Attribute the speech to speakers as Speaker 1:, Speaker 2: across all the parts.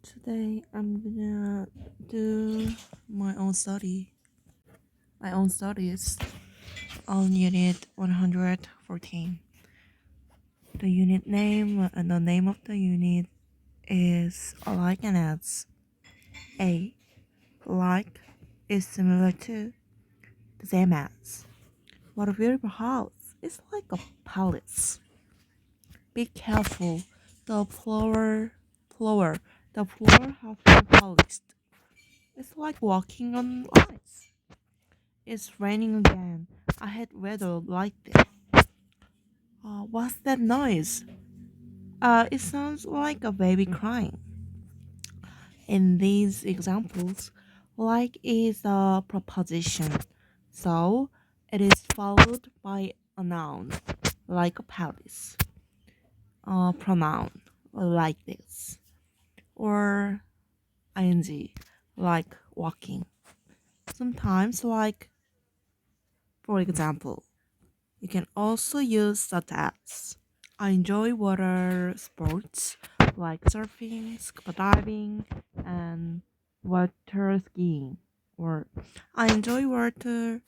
Speaker 1: Today I'm gonna do my own studies on unit 114. The unit name and the name of the unit is like and as. A. Like is similar to, the same as. What a beautiful house. It's like a palace. Be careful. The floor has been polished. It's like walking on ice. It's raining again. I hate weather like this. What's that noise? It sounds like a baby crying. In these examples, like is a preposition, so it is followed by a noun, like a palace. A pronoun, like this, or ing, like walking. Sometimes, like, for example, you can also use such as, I enjoy water sports like surfing, scuba diving, and water skiing. Or I enjoy water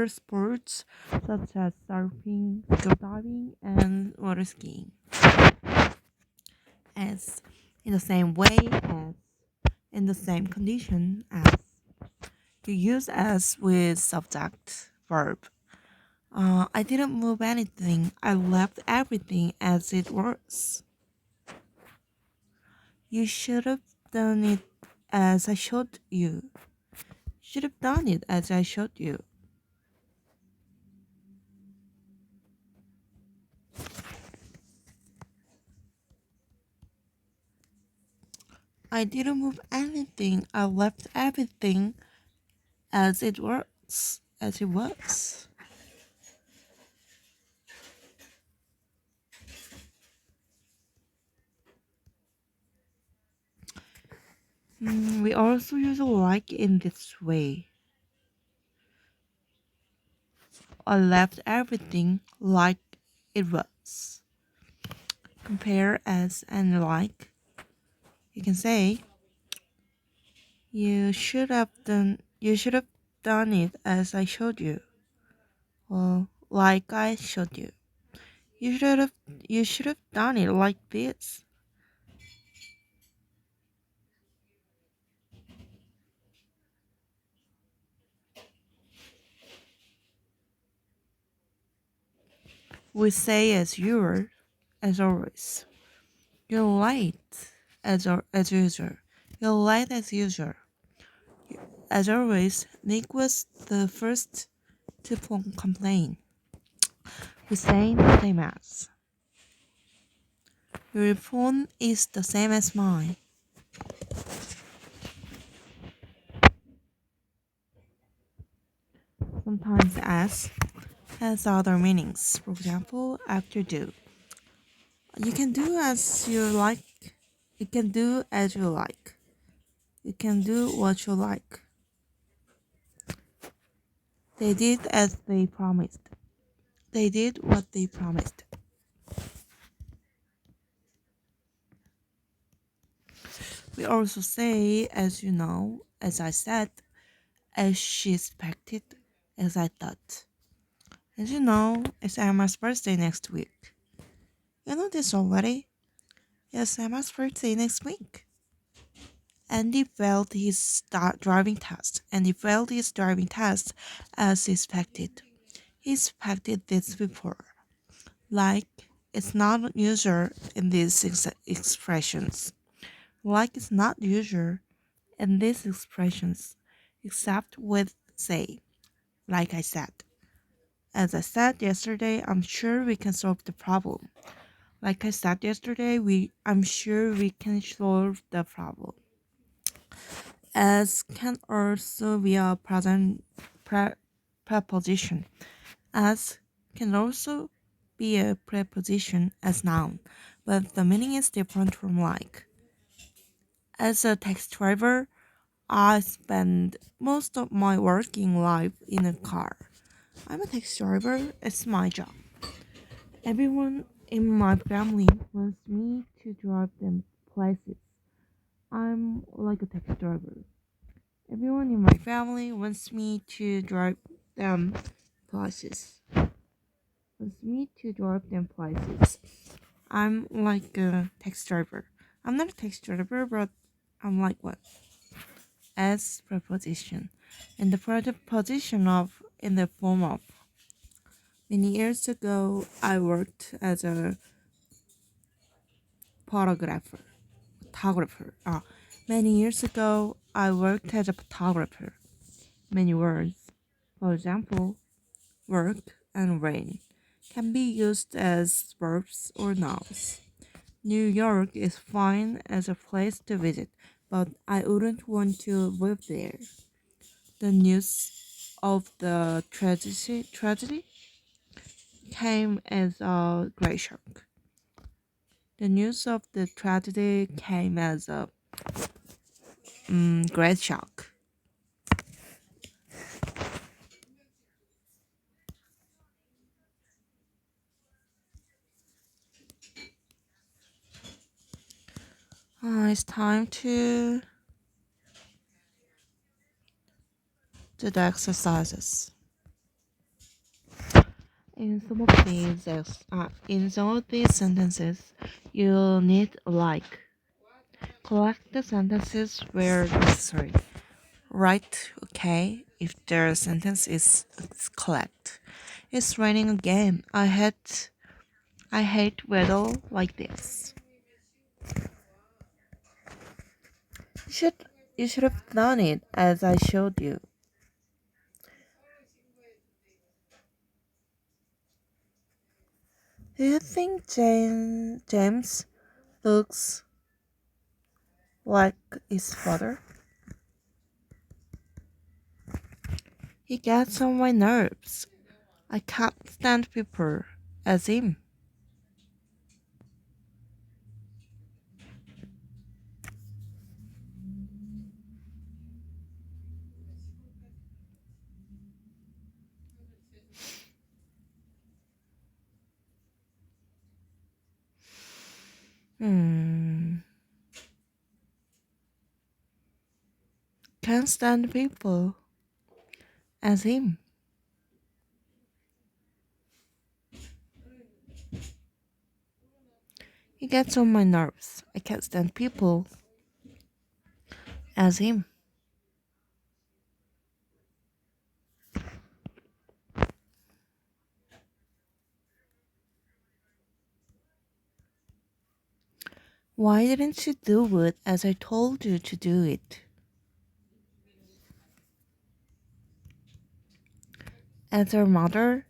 Speaker 1: sports such as surfing, scuba diving, and water skiing. As in the same way as in the same condition as. You use as with subject verb. I didn't move anything. I left everything as it was. You should have done it as I showed you. Should have done it as I showed you. I didn't move anything. I left everything as it was. We also use like in this way. I left everything like it was. Compare as and like. You can say, you should have done it as I showed you. Or like I showed you. You should have done it like this. We say as usual, as always. You're late as usual. You're late as usual. As always, Nick was the first to complain. We say the same as. Your phone is the same as mine. Sometimes as has other meanings. For example, after do. You can do as you like. You can do as you like. You can do what you like. They did as they promised. They did what they promised. We also say, as you know, as I said, as she expected, as I thought. As you know, it's Emma's birthday next week. You know this already? It's Emma's birthday next week. Andy failed his driving test. Andy failed his driving test as expected. He expected this before. Like, it's not usual in these expressions. Like it's not usual in these expressions, except with say, like I said. As I said yesterday, I'm sure we can solve the problem. Like I said yesterday, I'm sure we can solve the problem. As can also be a present preposition. As can also be a preposition as noun, but the meaning is different from like. As a taxi driver, I spend most of my working life in a car. I'm a taxi driver, it's my job. Everyone in my family wants me to drive them places. I'm like a taxi driver. Everyone in my family wants me to drive them places. I'm like a taxi driver. I'm not a taxi driver, but I'm like one. As preposition. And the preposition of in the form of. Many years ago, I worked as a photographer. Many years ago, I worked as a photographer. Many words, for example, work and rain, can be used as verbs or nouns. New York is fine as a place to visit, but I wouldn't want to live there. The news of the tragedy came as a great shock. The news of the tragedy came as a great shock. It's time to do the exercises. In some of these sentences, you'll need like collect the sentences where necessary. Write okay if the sentence is correct. It's raining again. I hate weather like this. You should have done it as I showed you. Do you think James looks like his father? He gets on my nerves. I can't stand people as him. Can't stand people as him. He gets on my nerves. I can't stand people as him. Why didn't you do it as I told you to do it? As her mother,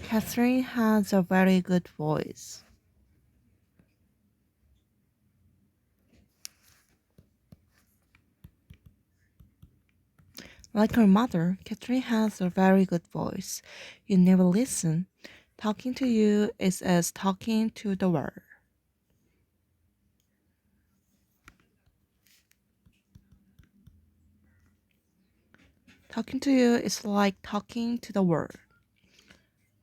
Speaker 1: Catherine has a very good voice. Like her mother, Catherine has a very good voice. You never listen. Talking to you is as talking to the world. Talking to you is like talking to the world.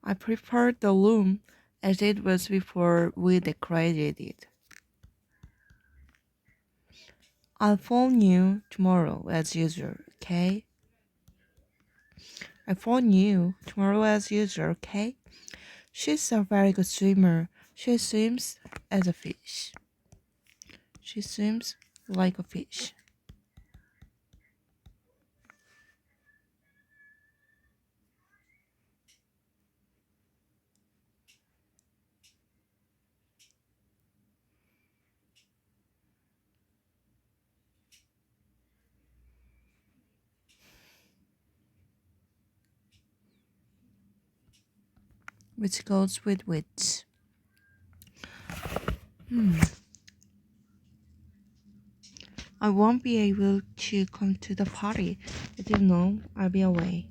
Speaker 1: I prefer the room as it was before we decorated it. I'll phone you tomorrow as usual, okay? I'll phone you tomorrow as usual, okay? She's a very good swimmer. She swims as a fish. She swims like a fish. Which goes with which. I won't be able to come to the party. As you know, I'll be away.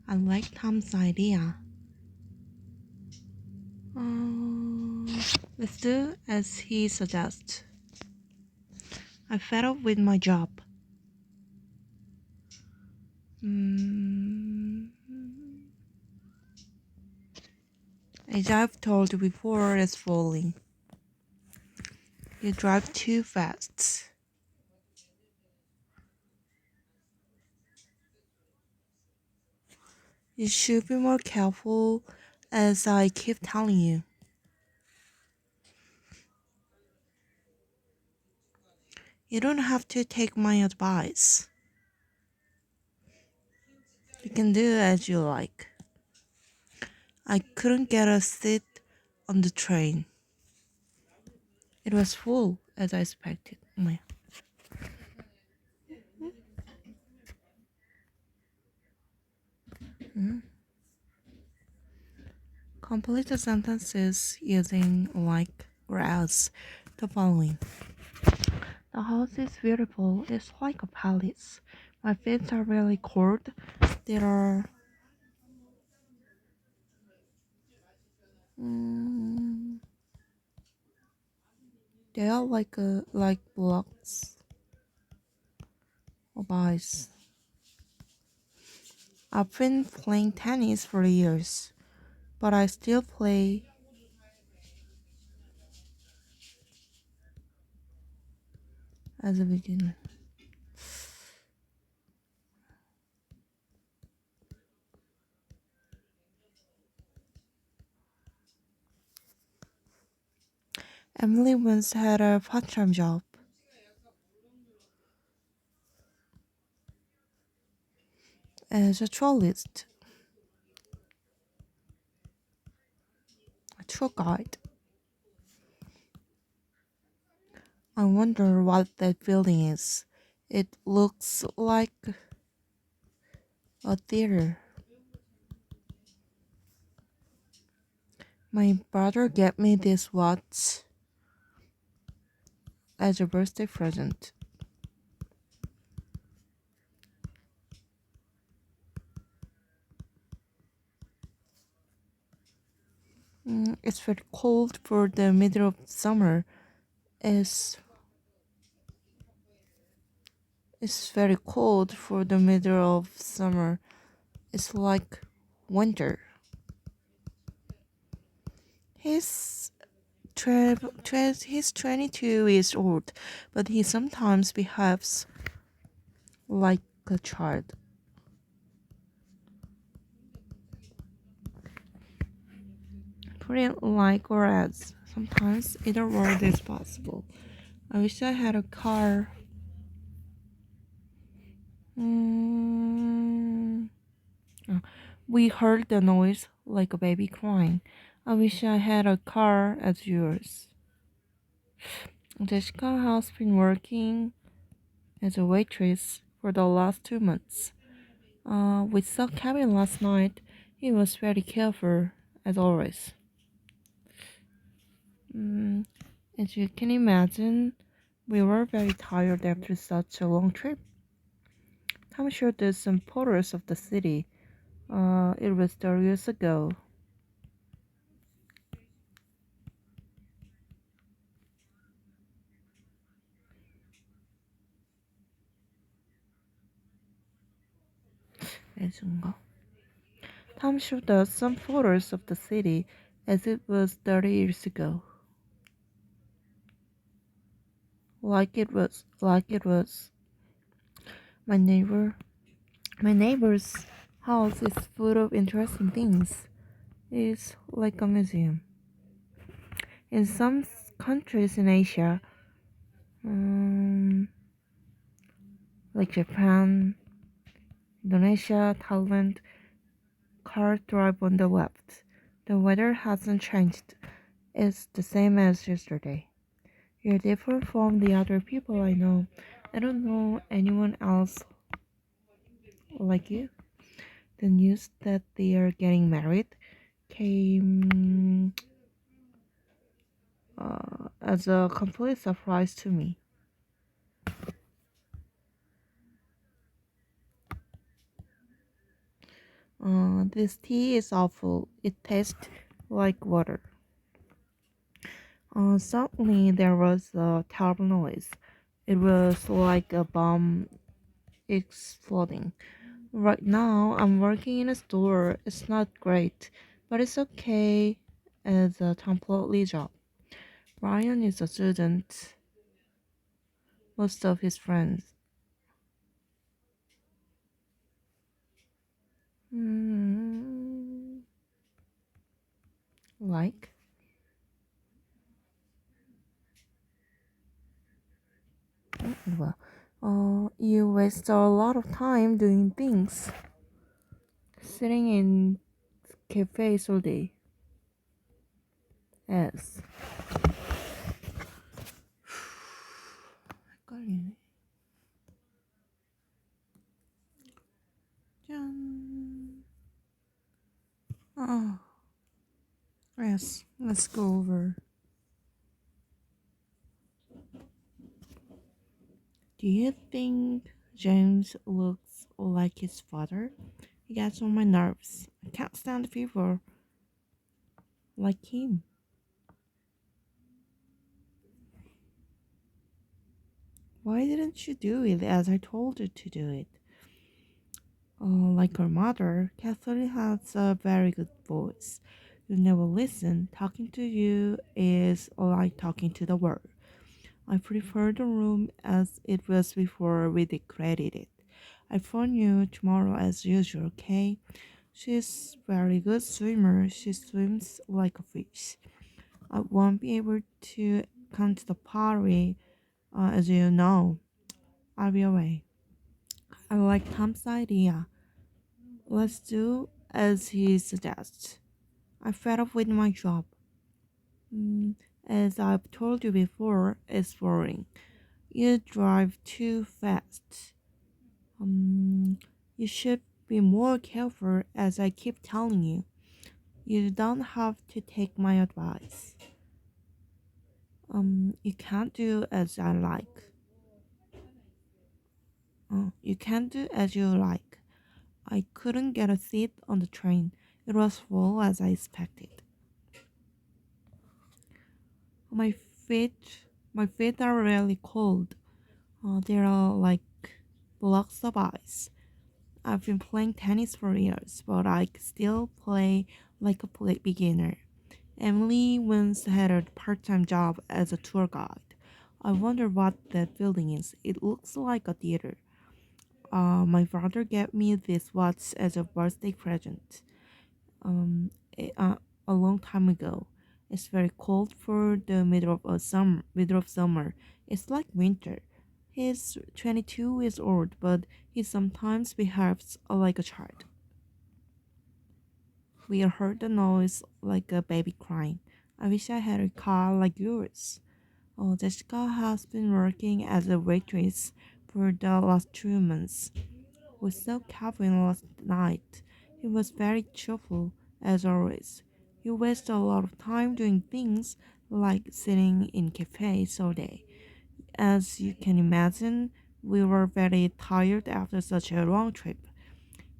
Speaker 1: I like Tom's idea. Let's do as he suggests. I'm fed up with my job. As I've told you before, it's falling. You drive too fast. You should be more careful, as I keep telling you. You don't have to take my advice. You can do as you like. I couldn't get a seat on the train. It was full, as I expected. 어머야. Complete the sentences using like or as the following. The house is beautiful. It's like a palace. My feet are really cold. There are they are like blocks of ice. I've been playing tennis for years, but I still play as a beginner. Emily once had a part-time job as a tourist, a tour guide. I wonder what that building is. It looks like a theater. My brother gave me this watch as a birthday present. It's very cold for the middle of summer. It's very cold for the middle of summer. It's like winter. He's 22 years old, but he sometimes behaves like a child. Put it like or as. Sometimes either word is possible. I wish I had a car. We heard the noise like a baby crying. I wish I had a car as yours. Jessica has been working as a waitress for the last 2 months. We saw Kevin last night. He was very careful, as always. As you can imagine, we were very tired after such a long trip. Tom showed us some photos of the city. It was 30 years ago. Tom showed us some photos of the city as it was 30 years ago. Like it was. My neighbor's house is full of interesting things. It's like a museum. In some countries in Asia, like Japan, Indonesia, Thailand, cars drive on the left. The weather hasn't changed. It's the same as yesterday. You're different from the other people I know. I don't know anyone else like you. The news that they are getting married came as a complete surprise to me. This tea is awful. It tastes like water. Suddenly there was a terrible noise. It was like a bomb exploding. Right now I'm working in a store. It's not great, but it's okay as a temporary job. Ryan is a student. Most of his friends. like. You waste a lot of time doing things. Sitting in cafes all day. S. 헷갈리네. 짠. Yes, let's go over. Do you think James looks like his father? He gets on my nerves. I can't stand people like him. Why didn't you do it as I told you to do it? Like her mother, Catherine has a very good voice. You never listen. Talking to you is like talking to the world. I prefer the room as it was before we decorated it. I phone you tomorrow as usual, okay? She's very good swimmer. She swims like a fish. I won't be able to come to the party, as you know. I'll be away. I like Tom's idea. Let's do as he suggests. I'm fed up with my job. As I've told you before, it's boring. You drive too fast. You should be more careful, as I keep telling you. You don't have to take my advice. You can't do as I like. You can't do as you like. I couldn't get a seat on the train. It was full as I expected. My feet, my feet are really cold. They are like blocks of ice. I've been playing tennis for years, but I still play like a beginner. Emily once had a part-time job as a tour guide. I wonder what that building is. It looks like a theater. My father gave me this watch as a birthday present. Um, a long time ago. It's very cold for the middle of summer. Middle of summer. It's like winter. He's 22 years old, but he sometimes behaves like a child. We heard the noise like a baby crying. I wish I had a car like yours. Jessica has been working as a waitress for the last 2 months. We saw Kevin last night. He was very cheerful, as always. He wasted a lot of time doing things like sitting in cafes all day. As you can imagine, we were very tired after such a long trip.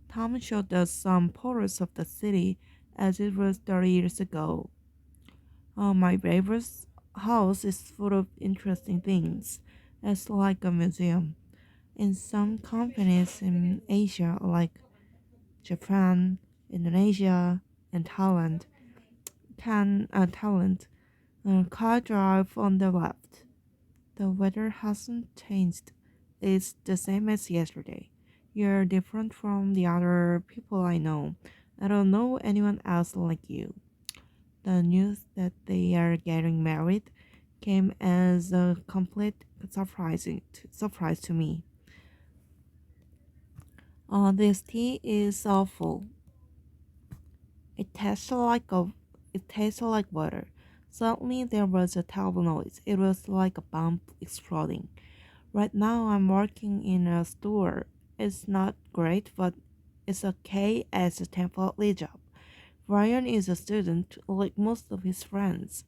Speaker 1: Tom showed us some photos of the city as it was 30 years ago. My neighbor's house is full of interesting things. It's like a museum. In some companies in Asia, like Japan, Indonesia, and Thailand, car drive on the left. The weather hasn't changed. It's the same as yesterday. You're different from the other people I know. I don't know anyone else like you. The news that they are getting married came as a complete surprise to me. This tea is awful. It tastes like a it tastes like water. Suddenly there was a terrible noise. It was like a bomb exploding. Right now I'm working in a store. It's not great, but it's okay as a temporary job. Brian is a student like most of his friends.